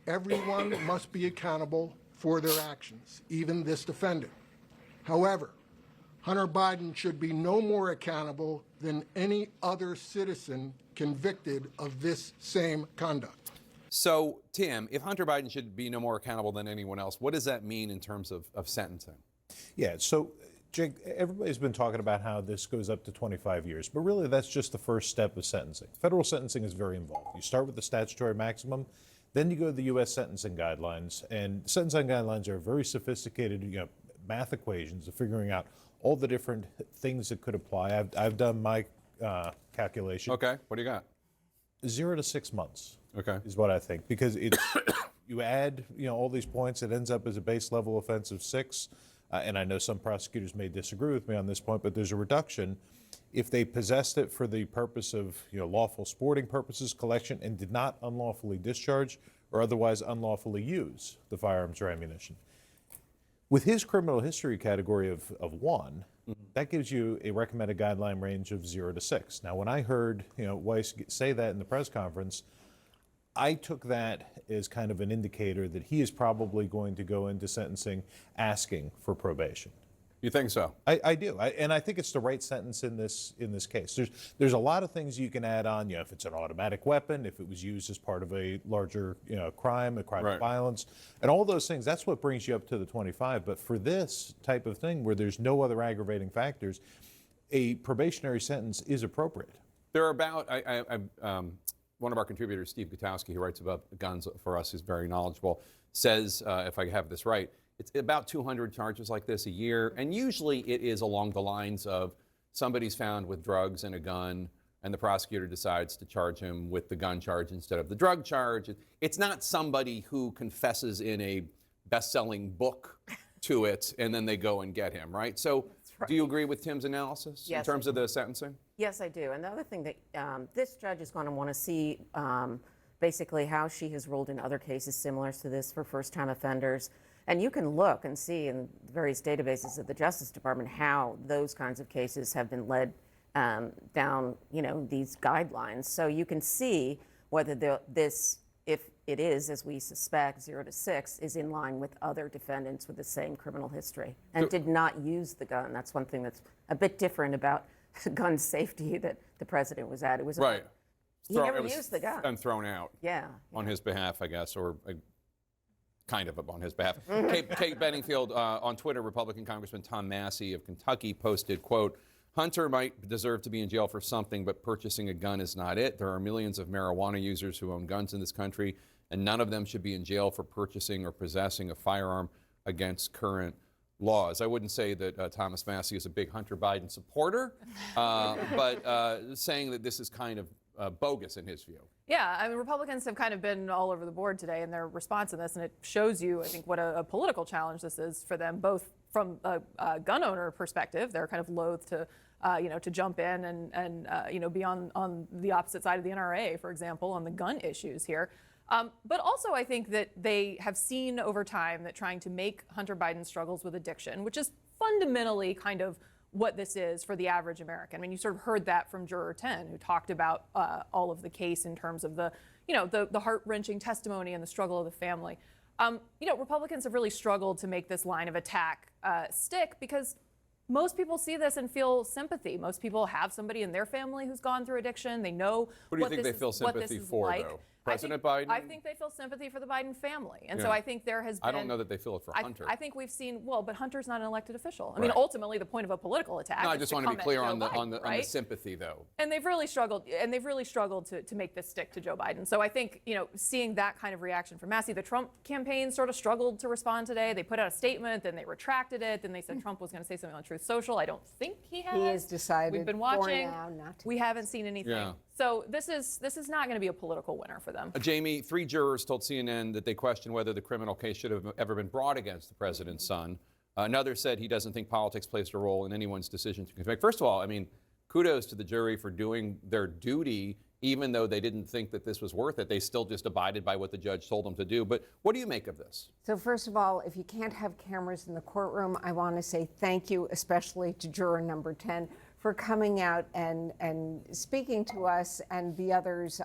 everyone must be accountable for their actions, even this defendant. However, Hunter Biden should be no more accountable than any other citizen convicted of this same conduct. So, Tim, if Hunter Biden should be no more accountable than anyone else, what does that mean in terms of sentencing? Yeah, so, Jake, everybody's been talking about how this goes up to 25 years, but really that's just the first step of sentencing. Federal sentencing is very involved. You start with the statutory maximum, then you go to the U.S. sentencing guidelines, and sentencing guidelines are very sophisticated, math equations of figuring out all the different things that could apply. I've done my calculation. Okay, what do you got? 0 to 6 months. Okay. Is what I think, because it's you add all these points, it ends up as a base level offense of 6, and I know some prosecutors may disagree with me on this point, but there's a reduction if they possessed it for the purpose of lawful sporting purposes, collection, and did not unlawfully discharge or otherwise unlawfully use the firearms or ammunition. With his criminal history category of 1, that gives you a recommended guideline range of 0 to 6. Now, when I heard Weiss say that in the press conference, I took that as kind of an indicator that he is probably going to go into sentencing asking for probation. You think so? I do, and I think it's the right sentence in this case. There's a lot of things you can add on. If it's an automatic weapon, if it was used as part of a larger crime, a crime of violence, and all those things. That's what brings you up to the 25. But for this type of thing, where there's no other aggravating factors, a probationary sentence is appropriate. There are about one of our contributors, Steve Gutowski, who writes about guns for us, is very knowledgeable, says, if I have this right, it's about 200 charges like this a year, and usually it is along the lines of somebody's found with drugs and a gun, and the prosecutor decides to charge him with the gun charge instead of the drug charge. It's not somebody who confesses in a best-selling book to it, and then they go and get him, right? So do you agree with Tim's analysis in terms of the sentencing? Yes, I do. And the other thing that this judge is going to want to see basically how she has ruled in other cases similar to this for first-time offenders. And you can look and see in various databases of the Justice Department how those kinds of cases have been led down, these guidelines. So you can see whether if it is, as we suspect, 0 to 6, is in line with other defendants with the same criminal history and did not use the gun. That's one thing that's a bit different about gun safety that the president was at. It was right. He never used the gun. And thrown out. Yeah. On his behalf, I guess, or kind of on his behalf. Kate Bedingfield on Twitter, Republican Congressman Tom Massey of Kentucky posted, quote, Hunter might deserve to be in jail for something, but purchasing a gun is not it. There are millions of marijuana users who own guns in this country, and none of them should be in jail for purchasing or possessing a firearm against current laws. I wouldn't say that Thomas Massey is a big Hunter Biden supporter, but saying that this is kind of bogus in his view. Yeah, I mean, Republicans have kind of been all over the board today in their response to this, and it shows you, I think, what a political challenge this is for them, both from a gun owner perspective. They're kind of loath to, to jump in and be on the opposite side of the NRA, for example, on the gun issues here. But also, I think that they have seen over time that trying to make Hunter Biden struggles with addiction, which is fundamentally kind of what this is for the average American. I mean, you sort of heard that from Juror 10, who talked about all of the case in terms of the heart-wrenching testimony and the struggle of the family. Republicans have really struggled to make this line of attack stick because most people see this and feel sympathy. Most people have somebody in their family who's gone through addiction. They know what do you think they feel sympathy for, though? President Biden? I think they feel sympathy for the Biden family. And so I think there has been... I don't know that they feel it for Hunter. I think we've seen, but Hunter's not an elected official. I mean, ultimately, the point of a political attack No, I is just to want to be clear come at on Joe the Biden, right? sympathy, though. And they've really struggled, to make this stick to Joe Biden. So I think, seeing that kind of reaction from Massey, the Trump campaign sort of struggled to respond today. They put out a statement, then they retracted it, then they said Trump was going to say something on Truth Social. I don't think he has. He has decided We've been watching. for now not to. We haven't seen anything. Yeah. So this is not going to be a political winner for them. Jamie, 3 jurors told CNN that they questioned whether the criminal case should have ever been brought against the president's son. Another said he doesn't think politics plays a role in anyone's decision to convict. First of all, I mean, kudos to the jury for doing their duty, even though they didn't think that this was worth it. They still just abided by what the judge told them to do. But what do you make of this? So first of all, if you can't have cameras in the courtroom, I want to say thank you, especially to juror number 10, for coming out and speaking to us and the others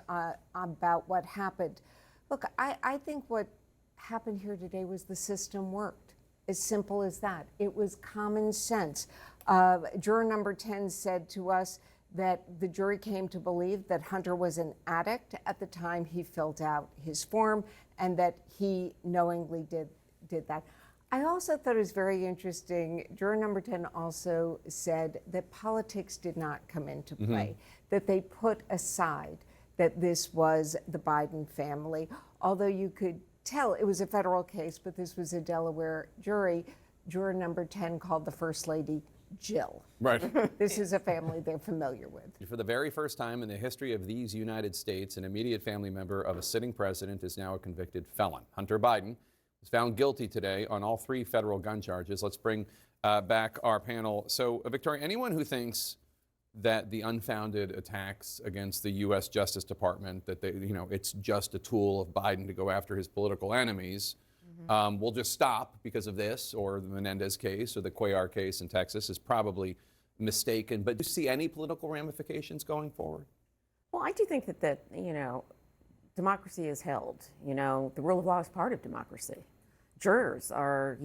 about what happened. Look, I think what happened here today was the system worked. As simple as that. It was common sense. Juror number 10 said to us that the jury came to believe that Hunter was an addict at the time he filled out his form and that he knowingly did that. I also thought it was very interesting. Juror number 10 also said that politics did not come into play, that they put aside that this was the Biden family, although you could tell it was a federal case, but this was a Delaware jury. Juror number 10 called the First Lady Jill. Right. This is a family they're familiar with. For the very first time in the history of these United States, an immediate family member of a sitting president is now a convicted felon. Hunter Biden was found guilty today on all 3 federal gun charges. Let's bring back our panel. So, Victoria, anyone who thinks that the unfounded attacks against the U.S. Justice Department, that they, it's just a tool of Biden to go after his political enemies, will just stop because of this, or the Menendez case, or the Cuellar case in Texas, is probably mistaken. But do you see any political ramifications going forward? Well, I do think that democracy is held. The rule of law is part of democracy. Jurors are,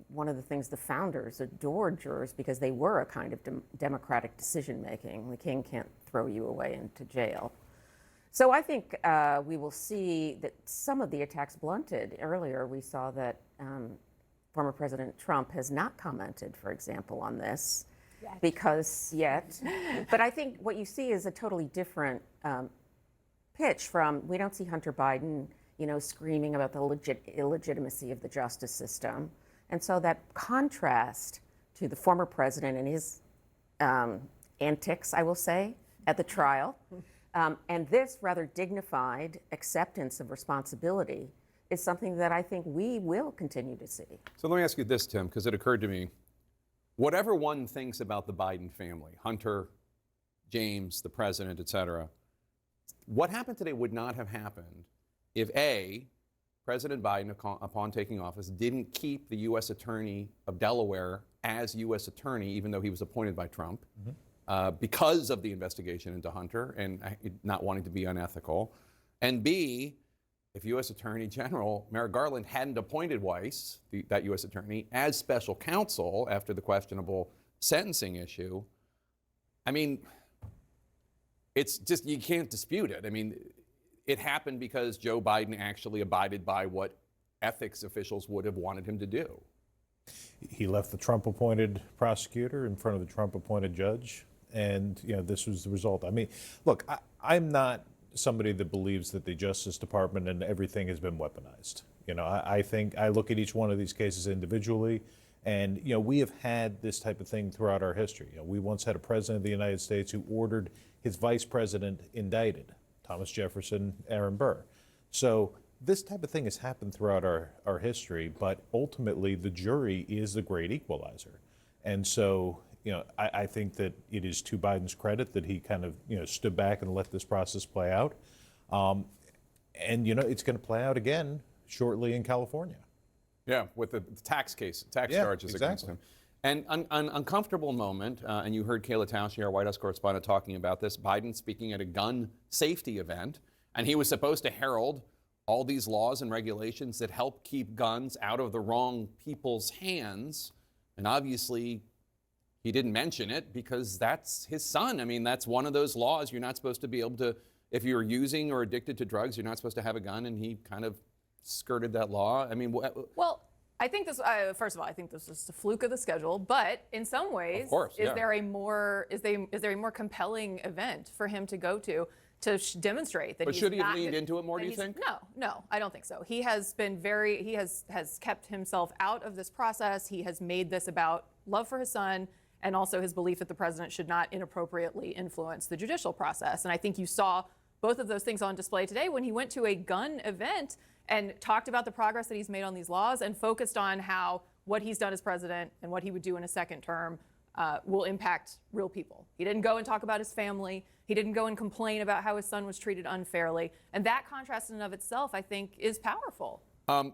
one of the things the founders adored jurors because they were a kind of democratic decision making. The king can't throw you away into jail. So I think we will see that some of the attacks blunted. Earlier, we saw that former President Trump has not commented, for example, on this But I think what you see is a totally different pitch from, we don't see Hunter Biden, screaming about the illegitimacy of the justice system. And so that contrast to the former president and his antics, I will say, at the trial, and this rather dignified acceptance of responsibility is something that I think we will continue to see. So let me ask you this, Tim, because it occurred to me. Whatever one thinks about the Biden family, Hunter, James, the president, et cetera, what happened today would not have happened if A, President Biden, upon taking office, didn't keep the U.S. Attorney of Delaware as U.S. Attorney, even though he was appointed by Trump, because of the investigation into Hunter and not wanting to be unethical. And B, if U.S. Attorney General Merrick Garland hadn't appointed Weiss, that U.S. Attorney, as special counsel after the questionable sentencing issue, I mean, it's just, you can't dispute it. I mean, it happened because Joe Biden actually abided by what ethics officials would have wanted him to do. He left the Trump-appointed prosecutor in front of the Trump-appointed judge, and this was the result. I mean, look, I'm not somebody that believes that the Justice Department and everything has been weaponized. I think I look at each one of these cases individually, and we have had this type of thing throughout our history. We once had a president of the United States who ordered his vice president indicted, Thomas Jefferson, Aaron Burr. So this type of thing has happened throughout our history, but ultimately the jury is the great equalizer. And so, I think that it is to Biden's credit that he kind of, stood back and let this process play out. And, it's going to play out again shortly in California. Yeah, with the tax Yeah, charges against him. And an uncomfortable moment, and you heard Kayla Tausche, our White House correspondent, talking about this, Biden speaking at a gun safety event, and he was supposed to herald all these laws and regulations that help keep guns out of the wrong people's hands. And obviously, he didn't mention it because that's his son. I mean, that's one of those laws. You're not supposed to be able to, if you're using or addicted to drugs, you're not supposed to have a gun, and he kind of skirted that law. I mean, well, I think this, first of all, I think this is a fluke of the schedule, but in some ways, of course, is there a more compelling event for him to go to demonstrate that But he's should he have not leaned into it more, do you think? No, I don't think so. He has been has kept himself out of this process. He has made this about love for his son and also his belief that the president should not inappropriately influence the judicial process. And I think you saw both of those things on display today when he went to a gun event and talked about the progress that he's made on these laws and focused on how what he's done as president and what he would do in a second term will impact real people. He didn't go and talk about his family. He didn't go and complain about how his son was treated unfairly. And that contrast in and of itself, I think, is powerful.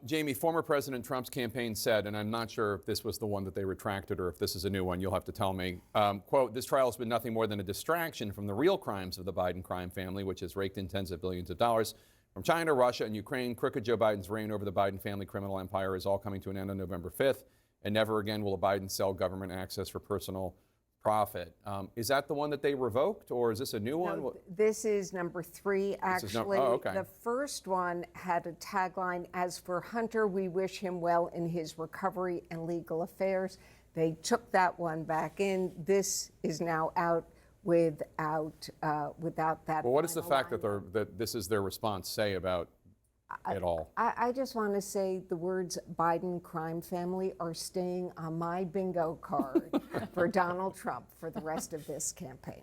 Jamie, former President Trump's campaign said, and I'm not sure if this was the one that they retracted or if this is a new one, you'll have to tell me, quote, "This trial has been nothing more than a distraction from the real crimes of the Biden crime family, which has raked in tens of billions of dollars From China, Russia, and Ukraine, crooked Joe Biden's reign over the Biden family criminal empire is all coming to an end on November 5th, and never again will a Biden sell government access for personal profit. Is that the one that they revoked, or is this a new one? This is number 3, is actually. oh, okay. The first one had a tagline, "As for Hunter, we wish him well in his recovery and legal affairs." They took that one back in. This is now out without that. Well, what does the final fact line. that this is their response say about it all? I just want to say the words Biden crime family are staying on my bingo card for Donald Trump for the rest of this campaign.